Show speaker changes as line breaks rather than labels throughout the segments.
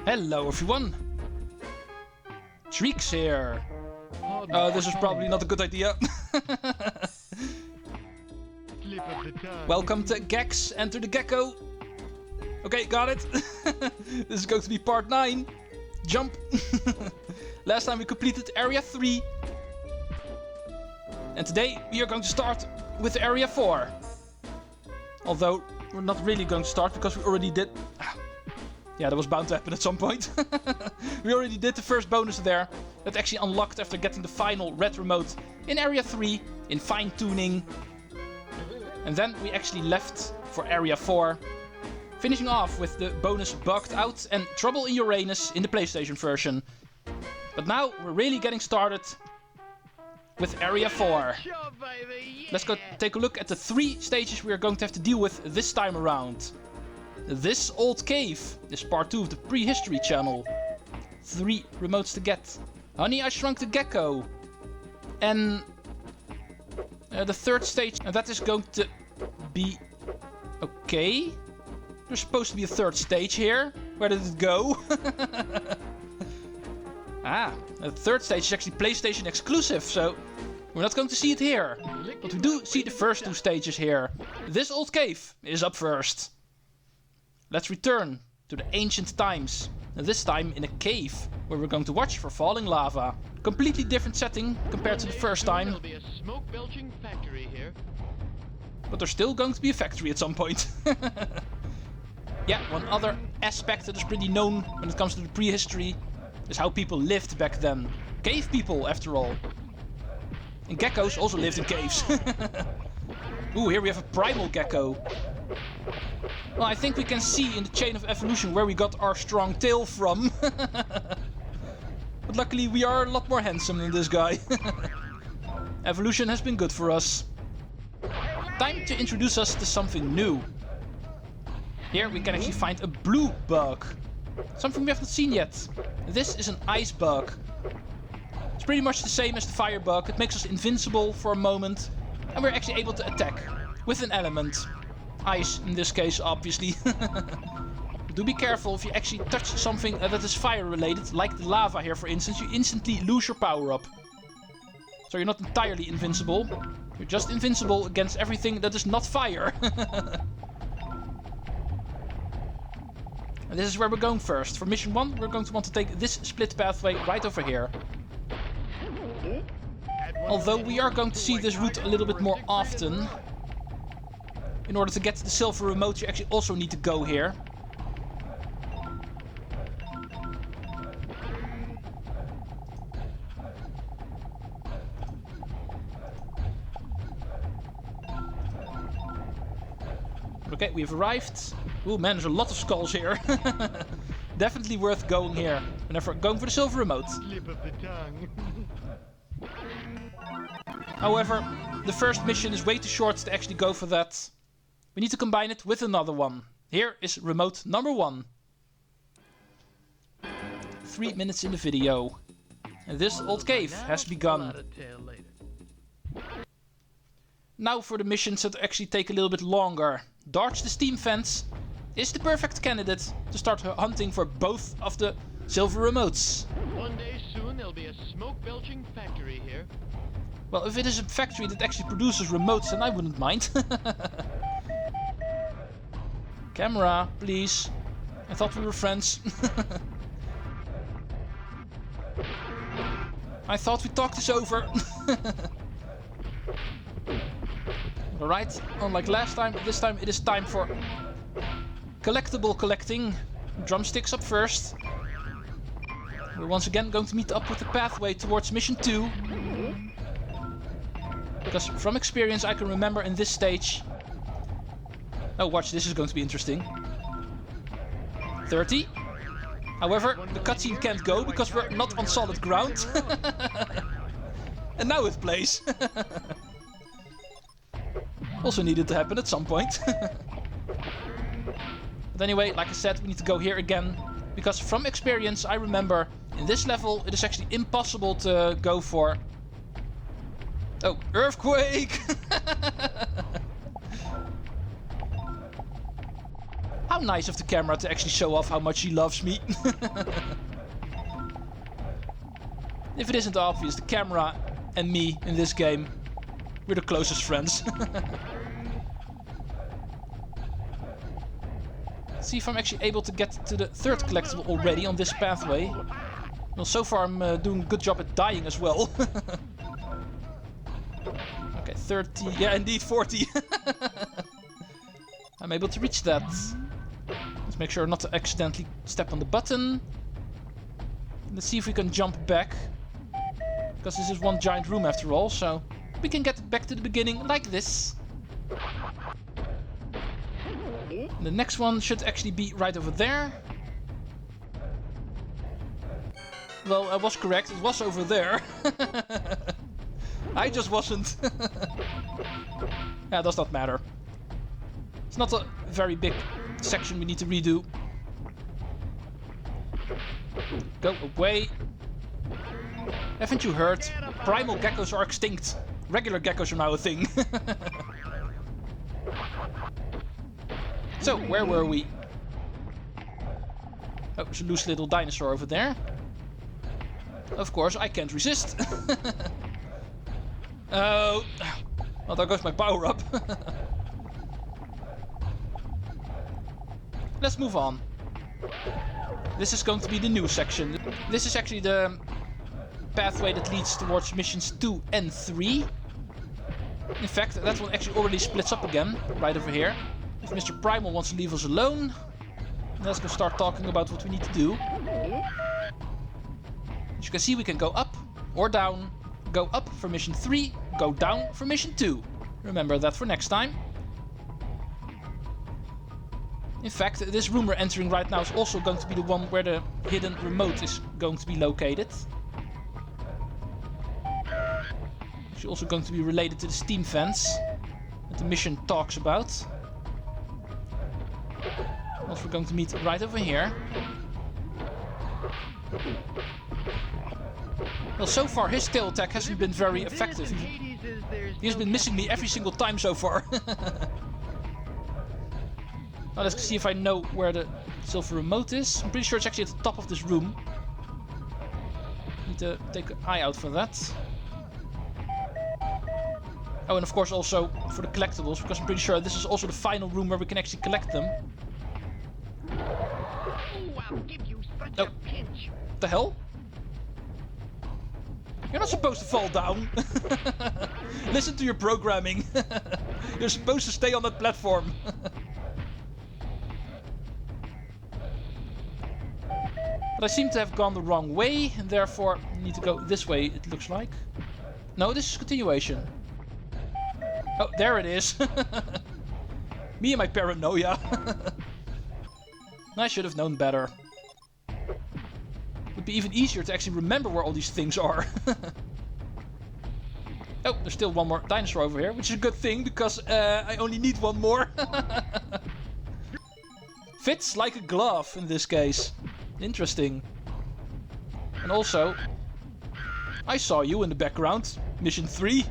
Hello everyone! Treecks here! This is probably not a good idea. Welcome to Gex, enter the Gecko! Okay, got it! This is going to be part 9. Jump! Last time we completed area 3. And today we are going to start with area 4. Although, we're not really going to start because we already did... Yeah, that was bound to happen at some point. We already did the first bonus there. That actually unlocked after getting the final red remote in area 3 in fine tuning. And then we actually left for area 4. Finishing off with the bonus Bugged Out and Trouble in Uranus in the PlayStation version. But now we're really getting started with area 4. Let's go take a look at the 3 stages we are going to have to deal with this time around. This old cave is part 2 of the prehistory channel. 3 remotes to get. Honey, I Shrunk the Gecko. And the 3rd stage, and that is going to be... Okay. There's supposed to be a 3rd stage here. Where did it go? The 3rd stage is actually PlayStation exclusive, so we're not going to see it here. But we do see the first 2 stages here. This old cave is up first. Let's return to the ancient times, and this time in a cave, where we're going to watch for falling lava. Completely different setting compared to the first time. But there's still going to be a factory at some point. Yeah, one other aspect that is pretty known when it comes to the prehistory is how people lived back then. Cave people, after all. And geckos also lived in caves. Ooh, here we have a primal gecko. Well, I think we can see in the chain of evolution where we got our strong tail from. But luckily we are a lot more handsome than this guy. Evolution has been good for us. Time to introduce us to something new. Here we can actually find a blue bug. Something we haven't seen yet. This is an ice bug. It's pretty much the same as the fire bug. It makes us invincible for a moment. And we're actually able to attack with an element. Ice in this case, obviously. Do be careful if you actually touch something that is fire related, like the lava here for instance, you instantly lose your power up. So you're not entirely invincible, you're just invincible against everything that is not fire. And this is where we're going first. For mission 1, we're going to want to take this split pathway right over here. Although we are going to see this route a little bit more often. In order to get to the silver remote, you actually also need to go here. Okay, we've arrived. Ooh man, there's a lot of skulls here. Definitely worth going here. Whenever going for the silver remote.
Slip of the tongue.
However, the first mission is way too short to actually go for that. We need to combine it with another one. Here is remote number 1. 3 minutes in the video. And this old cave has begun. Now for the missions that actually take a little bit longer. Dodge the steam fence is the perfect candidate to start hunting for both of the silver remotes.
One day soon there'll be a smoke-belching factory here.
Well, if it is a factory that actually produces remotes, then I wouldn't mind. Camera, please. I thought we were friends. I thought we talked this over. Alright, unlike last time, this time it is time for collectible collecting. Drumsticks up first. We're once again going to meet up with the pathway towards mission 2. Because from experience I can remember in this stage... Oh, watch, this is going to be interesting. 30. However, the cutscene can't go because we're not on solid ground. And now it plays. Also needed to happen at some point. But anyway, like I said, we need to go here again. Because from experience I remember, in this level it is actually impossible to go for... Oh, earthquake! How nice of the camera to actually show off how much she loves me. If it isn't obvious, the camera and me in this game, we're the closest friends. See if I'm actually able to get to the third collectible already on this pathway. Well, so far I'm doing a good job at dying as well. Okay, 30. Yeah, indeed, 40. I'm able to reach that. Let's make sure not to accidentally step on the button. Let's see if we can jump back. Because this is one giant room after all, so we can get back to the beginning like this. And the next one should actually be right over there. Well, I was correct, it was over there. I just wasn't. Yeah, does not matter. It's not a very big section we need to redo. Go away. Haven't you heard? Primal geckos are extinct. Regular geckos are now a thing. So, where were we? Oh, there's a loose little dinosaur over there. Of course, I can't resist. Oh, well, there goes my power-up. Let's move on. This is going to be the new section. This is actually the pathway that leads towards missions 2 and 3. In fact, that one actually already splits up again, right over here. If Mr. Primal wants to leave us alone, let's go start talking about what we need to do. As you can see, we can go up or down. Go up for mission 3, go down for mission 2. Remember that for next time. In fact, this room we're entering right now is also going to be the one where the hidden remote is going to be located. It's also going to be related to the steam fence that the mission talks about. Also, we're going to meet right over here. Well, so far his tail attack hasn't been very effective. He's been missing me every single time so far. Now let's see if I know where the silver remote is. I'm pretty sure it's actually at the top of this room. Need to take an eye out for that. Oh, and of course also for the collectibles, because I'm pretty sure this is also the final room where we can actually collect them. Oh, what the hell? You're not supposed to fall down. Listen to your programming. You're supposed to stay on that platform. But I seem to have gone the wrong way, and therefore need to go this way, it looks like. No, this is continuation. Oh, there it is. Me and my paranoia. I should have known better. Would be even easier to actually remember where all these things are. Oh, there's still one more dinosaur over here, which is a good thing because I only need one more. Fits like a glove in this case. Interesting. And also, I saw you in the background. Mission 3.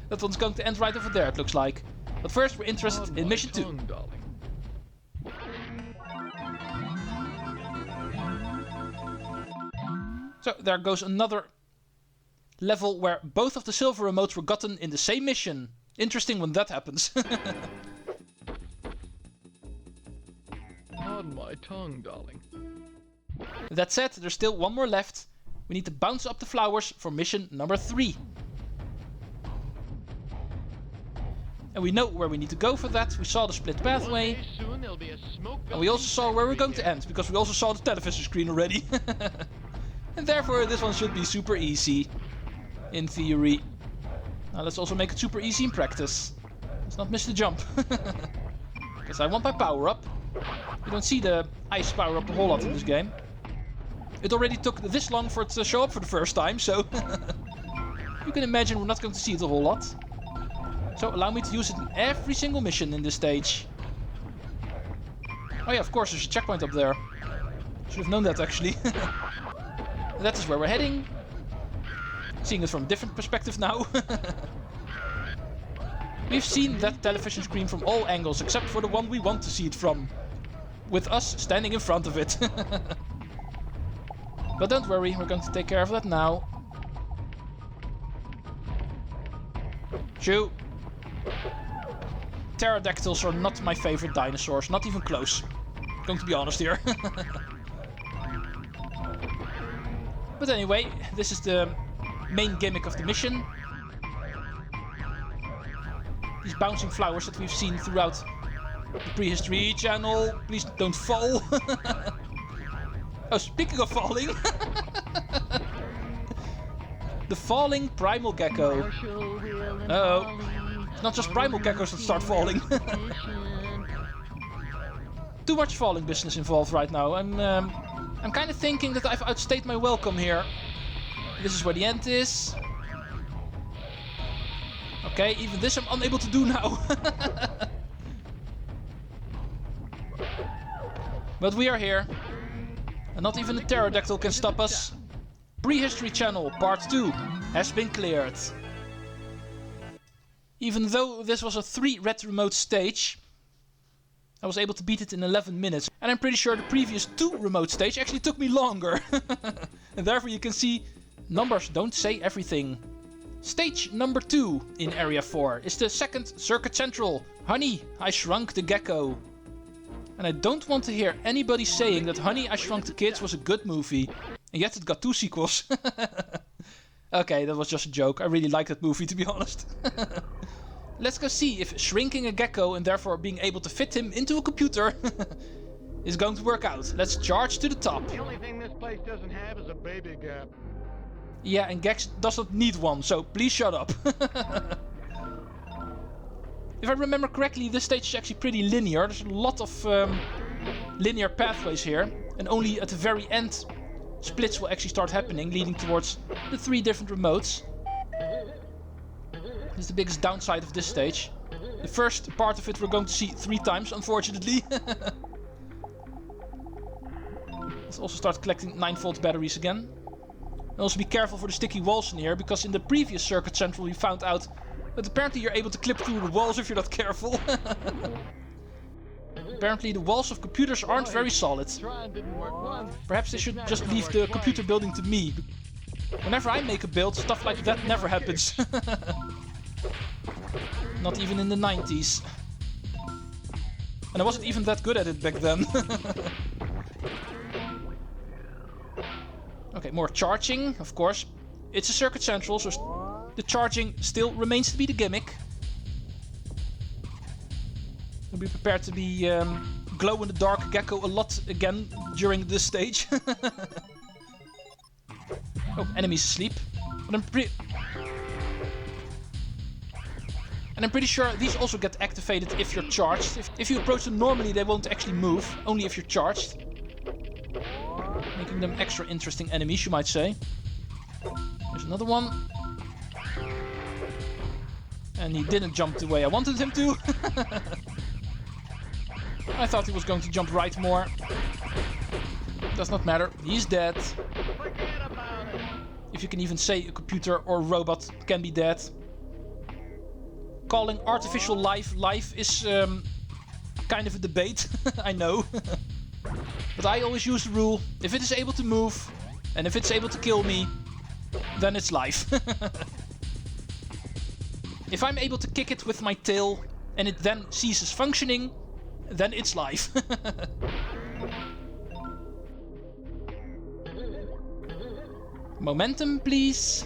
That one's going to end right over there, it looks like. But first, we're interested in mission 2. So, there goes another level where both of the silver remotes were gotten in the same mission. Interesting when that happens.
On my tongue, darling.
That said, there's still one more left. We need to bounce up the flowers for mission number 3. And we know where we need to go for that. We saw the split pathway. And we also saw where we're going to end, because we also saw the television screen already. And therefore this one should be super easy, in theory. Now let's also make it super easy in practice. Let's not miss the jump. Because I want my power up. You don't see the ice power up a whole lot in this game. It already took this long for it to show up for the first time, so you can imagine we're not going to see it a whole lot. So allow me to use it in every single mission in this stage. Oh yeah, of course there's a checkpoint up there. Should have known that actually. That is where we're heading. Seeing it from a different perspective now. We've seen that television screen from all angles except for the one we want to see it from. With us standing in front of it. But don't worry, we're going to take care of that now. Shoo! Pterodactyls are not my favorite dinosaurs, not even close. I'm going to be honest here. But anyway, this is the main gimmick of the mission. These bouncing flowers that we've seen throughout the prehistory channel. Please don't fall. Oh, speaking of falling. The falling primal gecko. Uh-oh. It's not just primal geckos that start falling. Too much falling business involved right now. I'm kind of thinking that I've outstayed my welcome here. This is where the end is. Okay, even this I'm unable to do now. But we are here. And not even a pterodactyl can stop us. Prehistory Channel Part 2 has been cleared. Even though this was a 3 red remote stage, I was able to beat it in 11 minutes. And I'm pretty sure the previous 2 remote stage actually took me longer. And therefore you can see, numbers don't say everything. Stage number 2 in Area 4 is the second Circuit Central. Honey, I Shrunk the Gecko. And I don't want to hear anybody saying that Honey, I Shrunk the Kids was a good movie. And yet it got 2 sequels. Okay, that was just a joke. I really like that movie, to be honest. Let's go see if shrinking a gecko and therefore being able to fit him into a computer is going to work out. Let's charge to the top.
The only thing this place doesn't have is a baby gap.
Yeah, and Gex does not need one, so please shut up. If I remember correctly, this stage is actually pretty linear. There's a lot of linear pathways here. And only at the very end, splits will actually start happening, leading towards the 3 different remotes. This is the biggest downside of this stage. The first part of it we're going to see 3 times, unfortunately. Let's also start collecting 9-volt batteries again. And also be careful for the sticky walls in here, because in the previous Circuit Central we found out that apparently you're able to clip through the walls if you're not careful. Apparently the walls of computers aren't very solid. Perhaps they should just leave the computer building to me. Whenever I make a build, stuff like that never happens. Not even in the 90s. And I wasn't even that good at it back then. Okay, more charging, of course. It's a Circuit Central, so the charging still remains to be the gimmick. We'll be prepared to be glow-in-the-dark Gecko a lot again during this stage. Oh, enemies asleep. But I'm pretty sure these also get activated if you're charged. If you approach them normally, they won't actually move, only if you're charged. Making them extra interesting enemies, you might say. There's another one. And he didn't jump the way I wanted him to. I thought he was going to jump right more. Does not matter. He's dead. If you can even say a computer or robot can be dead. Calling artificial life life is kind of a debate. I know. But I always use the rule, if it is able to move and if it's able to kill me, then it's life. If I'm able to kick it with my tail and it then ceases functioning, then it's life. Momentum, please.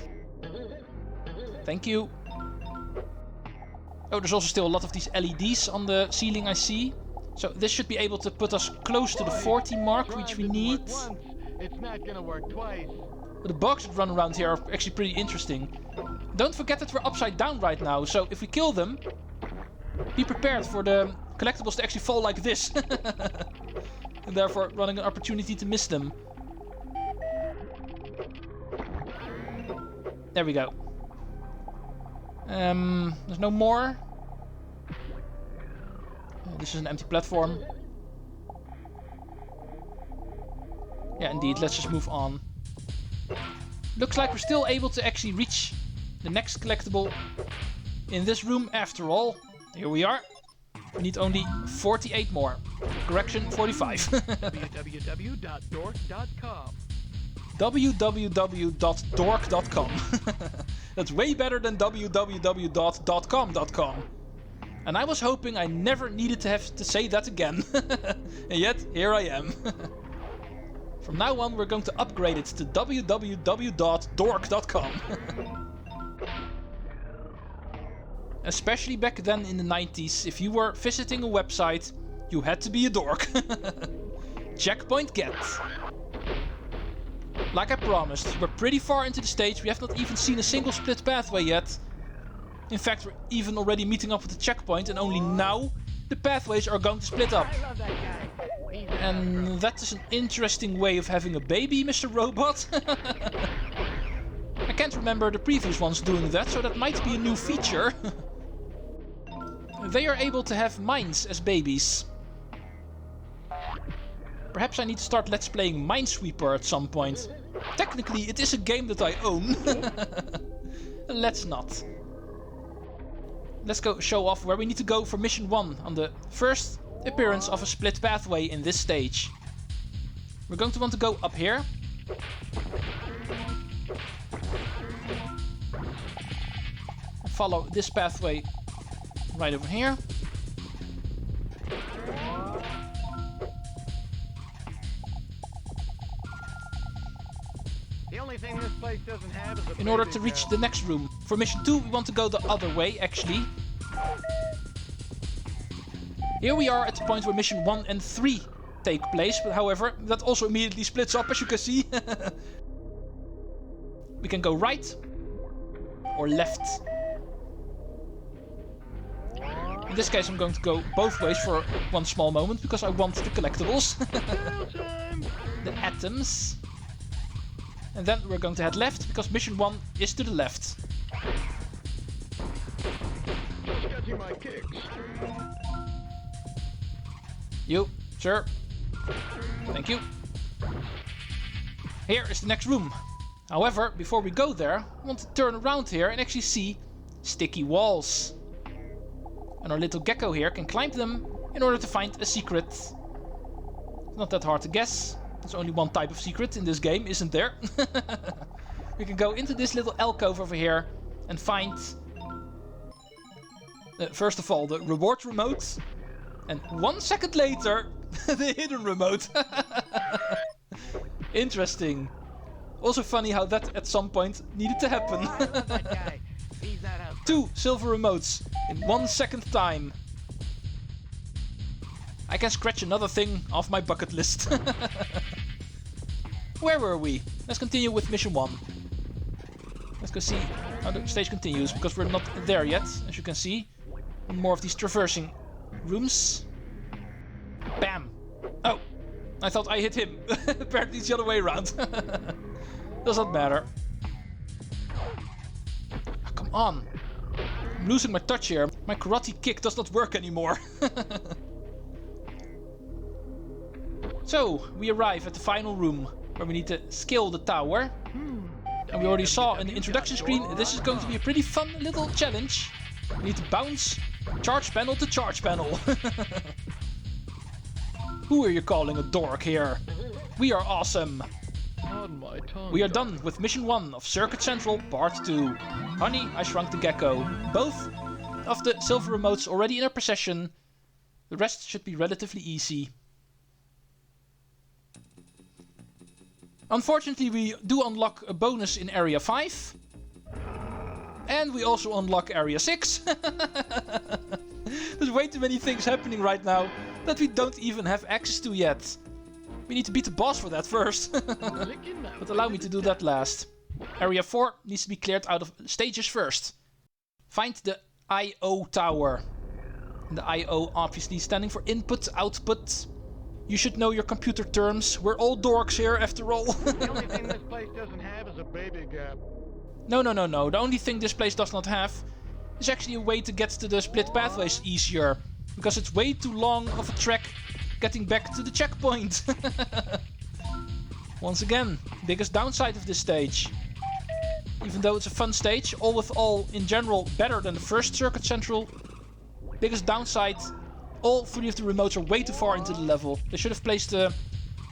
Thank you. Oh, there's also still a lot of these LEDs on the ceiling, I see. So this should be able to put us close to the 40 mark, which we need.
It's not gonna work twice.
But the bugs that run around here are actually pretty interesting. Don't forget that we're upside down right now, so if we kill them, be prepared for the collectibles to actually fall like this. And therefore running an opportunity to miss them. There we go. There's no more. This is an empty platform. Yeah, indeed. Let's just move on. Looks like we're still able to actually reach the next collectible in this room after all. Here we are. We need only 48 more. Correction, 45.
www.dork.com.
www.dork.com. That's way better than www.com.com. And I was hoping I never needed to have to say that again. And yet, here I am. From now on, we're going to upgrade it to www.dork.com. Especially back then in the 90s, if you were visiting a website, you had to be a dork. Checkpoint get. Like I promised, we're pretty far into the stage. We have not even seen a single split pathway yet. In fact, we're even already meeting up with the checkpoint, and only now the pathways are going to split up. And that is an interesting way of having a baby, Mr. Robot. I can't remember the previous ones doing that, so that might be a new feature. They are able to have minds as babies. Perhaps I need to start Let's Playing Minesweeper at some point. Technically, it is a game that I own. Let's not. Let's go show off where we need to go for mission 1 on the first appearance of a split pathway in this stage. We're going to want to go up here. Follow this pathway right over here.
The only thing this place doesn't have is a
In order to reach the next room. For mission 2 we want to go the other way actually. Here we are at the point where mission 1 and 3 take place, but however that also immediately splits up, as you can see. We can go right or left. In this case I'm going to go both ways for one small moment because I want the collectibles. The atoms. And then we're going to head left because mission 1 is to the left.
Catching my kicks.
You, sir. Thank you. Here is the next room. However, before we go there, I want to turn around here and actually see sticky walls. And our little gecko here can climb them in order to find a secret. It's not that hard to guess. There's only one type of secret in this game, isn't there? We can go into this little alcove over here and find, first of all, the reward remote. And 1 second later, the hidden remote. Interesting. Also funny how that at some point needed to happen. 2 silver remotes in 1 second time. I can scratch another thing off my bucket list. Where were we? Let's continue with mission 1. Let's go see how the stage continues, because we're not there yet, as you can see. More of these traversing rooms. Bam! Oh! I thought I hit him. Apparently it's the other way around. Does not matter. Oh, come on! I'm losing my touch here. My karate kick does not work anymore. So, we arrive at the final room, where we need to scale the tower. And we already saw in the introduction screen, this is going to be a pretty fun little challenge. We need to bounce charge panel to charge panel. Who are you calling a dork here? We are awesome. We are done with mission 1 of Circuit Central Part 2. Honey, I Shrunk the Gecko. Both of the silver remotes already in our possession. The rest should be relatively easy. Unfortunately, we do unlock a bonus in Area 5. And we also unlock Area 6. There's way too many things happening right now that we don't even have access to yet. We need to beat the boss for that first. But allow me to do that last. Area 4 needs to be cleared out of stages first. Find the I/O tower. And the I/O obviously standing for input, output. You should know your computer terms. We're all dorks here after all.
The only thing this place doesn't have is a baby gap.
No. The only thing this place does not have is actually a way to get to the split pathways easier. Because it's way too long of a trek getting back to the checkpoint. Once again, biggest downside of this stage. Even though it's a fun stage, all with all, in general, better than the first Circuit Central. Biggest downside, all 3 of the remotes are way too far into the level. They should have placed a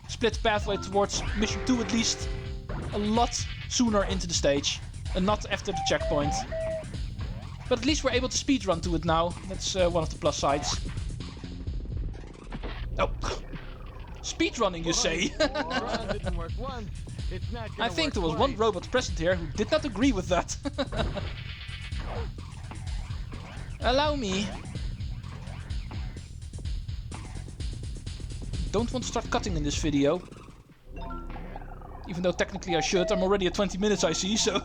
split pathway towards Mission 2 at least a lot sooner into the stage, and not after the checkpoint. But at least we're able to speedrun to it now. That's one of the plus sides. Oh. Speedrunning, you say? I think there was one robot present here who did not agree with that. Allow me. Don't want to start cutting in this video. Even though technically I should. I'm already at 20 minutes, I see, so...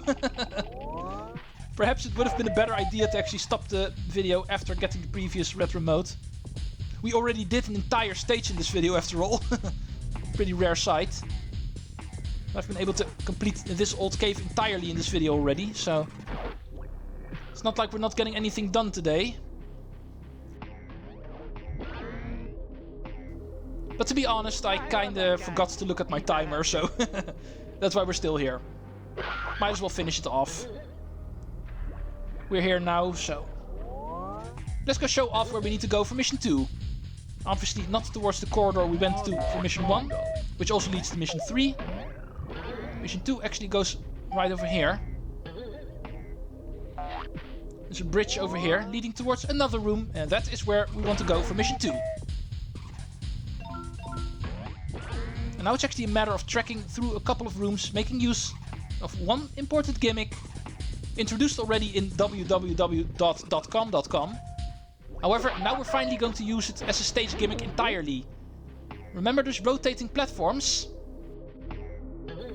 Perhaps it would have been a better idea to actually stop the video after getting the previous red remote. We already did an entire stage in this video after all. Pretty rare sight. I've been able to complete this old cave entirely in this video already, so... It's not like we're not getting anything done today. But to be honest, I kinda forgot to look at my timer, so... That's why we're still here. Might as well finish it off. We're here now, so... Let's go show off where we need to go for Mission 2. Obviously not towards the corridor we went to for Mission 1, which also leads to Mission 3. Mission 2 actually goes right over here. There's a bridge over here leading towards another room, and that is where we want to go for Mission 2. And now it's actually a matter of trekking through a couple of rooms, making use of one important gimmick introduced already in www.com. However, now we're finally going to use it as a stage gimmick entirely. Remember those rotating platforms?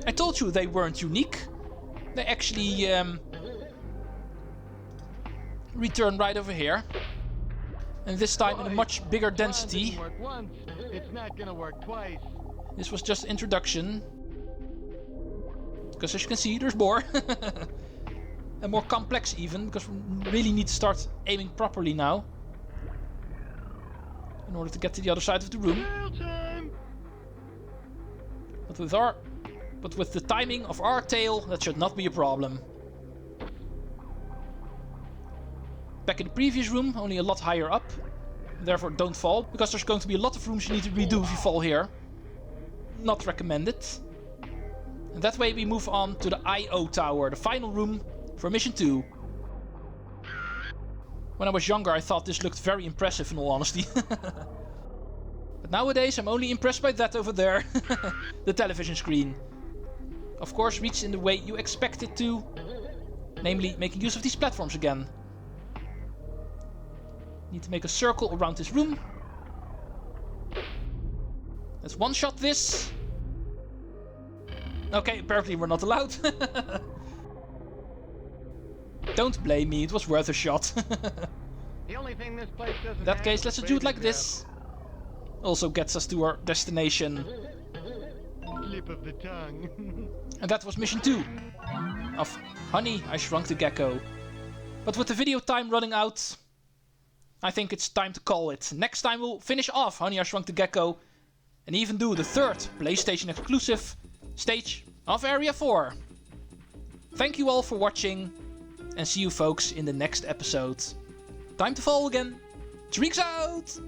I told you they weren't unique. They actually return right over here. And this time in a much bigger density.
It's not gonna work twice.
This was just introduction. Because as you can see, there's more. And more complex even, because we really need to start aiming properly now. In order to get to the other side of the room. But with the timing of our tail, that should not be a problem. Back in the previous room, only a lot higher up. Therefore don't fall, because there's going to be a lot of rooms you need to redo if you fall here. Not recommended. And that way we move on to the I.O. Tower, the final room for Mission 2. When I was younger, I thought this looked very impressive in all honesty. But nowadays I'm only impressed by that over there. The television screen. Of course, reached in the way you expect it to. Namely, making use of these platforms again. Need to make a circle around this room. Let's one-shot this. Okay, apparently we're not allowed. Don't blame me, it was worth a shot.
The only thing this place doesn't
In that case, let's just do it like this. Also gets us to our destination.
Slip of the tongue.
And that was Mission 2 of Honey, I Shrunk the Gecko. But with the video time running out, I think it's time to call it. Next time we'll finish off Honey, I Shrunk the Gecko and even do the third PlayStation exclusive stage of Area 4. Thank you all for watching, and see you folks in the next episode. Time to fall again. Treecks out!